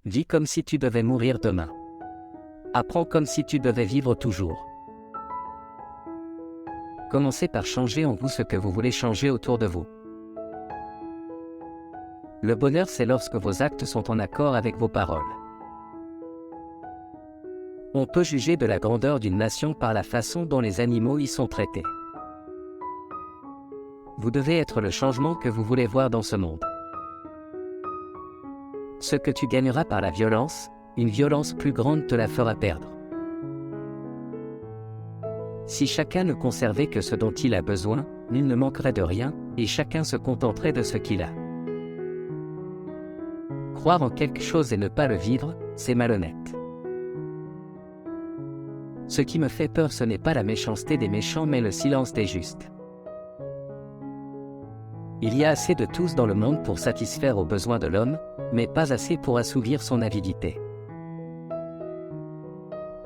Vis comme si tu devais mourir demain. Apprends comme si tu devais vivre toujours. Commencez par changer en vous ce que vous voulez changer autour de vous. Le bonheur, c'est lorsque vos actes sont en accord avec vos paroles. On peut juger de la grandeur d'une nation par la façon dont les animaux y sont traités. Vous devez être le changement que vous voulez voir dans ce monde. Ce que tu gagneras par la violence, une violence plus grande te la fera perdre. Si chacun ne conservait que ce dont il a besoin, nul ne manquerait de rien, et chacun se contenterait de ce qu'il a. Croire en quelque chose et ne pas le vivre, c'est malhonnête. Ce qui me fait peur, ce n'est pas la méchanceté des méchants mais le silence des justes. Il y a assez de tous dans le monde pour satisfaire aux besoins de l'homme, mais pas assez pour assouvir son avidité.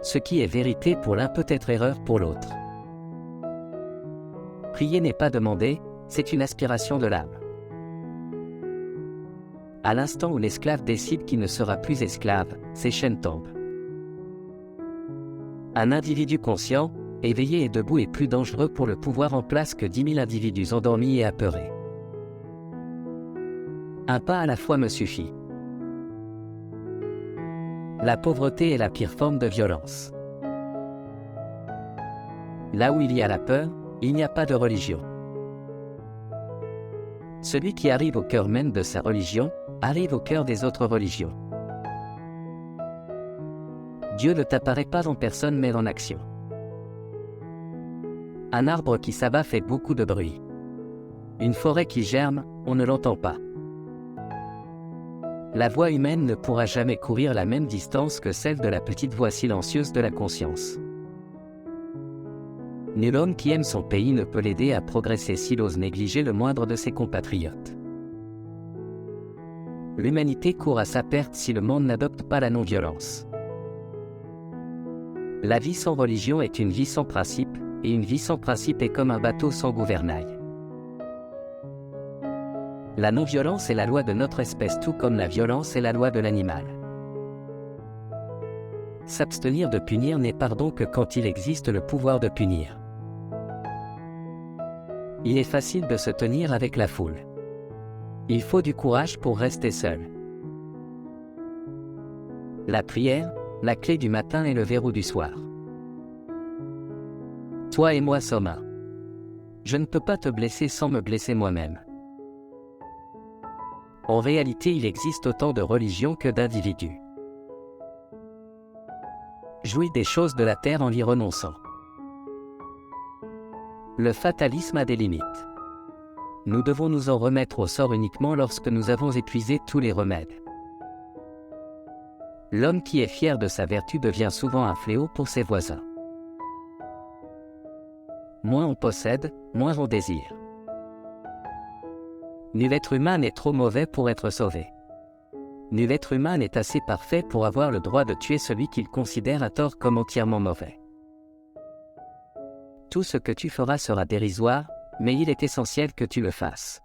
Ce qui est vérité pour l'un peut être erreur pour l'autre. Prier n'est pas demander, c'est une aspiration de l'âme. À l'instant où l'esclave décide qu'il ne sera plus esclave, ses chaînes tombent. Un individu conscient, éveillé et debout est plus dangereux pour le pouvoir en place que 10 000 individus endormis et apeurés. Un pas à la fois me suffit. La pauvreté est la pire forme de violence. Là où il y a la peur, il n'y a pas de religion. Celui qui arrive au cœur même de sa religion, arrive au cœur des autres religions. Dieu ne t'apparaît pas en personne mais en action. Un arbre qui s'abat fait beaucoup de bruit. Une forêt qui germe, on ne l'entend pas. La voix humaine ne pourra jamais courir la même distance que celle de la petite voix silencieuse de la conscience. Nul homme qui aime son pays ne peut l'aider à progresser s'il ose négliger le moindre de ses compatriotes. L'humanité court à sa perte si le monde n'adopte pas la non-violence. La vie sans religion est une vie sans principe, et une vie sans principe est comme un bateau sans gouvernail. La non-violence est la loi de notre espèce tout comme la violence est la loi de l'animal. S'abstenir de punir n'est pardon que quand il existe le pouvoir de punir. Il est facile de se tenir avec la foule. Il faut du courage pour rester seul. La prière, la clé du matin et le verrou du soir. Toi et moi sommes un. Je ne peux pas te blesser sans me blesser moi-même. En réalité, il existe autant de religions que d'individus. Jouis des choses de la terre en y renonçant. Le fatalisme a des limites. Nous devons nous en remettre au sort uniquement lorsque nous avons épuisé tous les remèdes. L'homme qui est fier de sa vertu devient souvent un fléau pour ses voisins. Moins on possède, moins on désire. Nul être humain n'est trop mauvais pour être sauvé. Nul être humain n'est assez parfait pour avoir le droit de tuer celui qu'il considère à tort comme entièrement mauvais. Tout ce que tu feras sera dérisoire, mais il est essentiel que tu le fasses.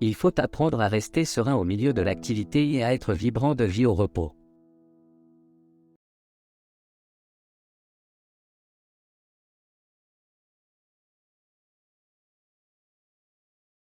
Il faut apprendre à rester serein au milieu de l'activité et à être vibrant de vie au repos.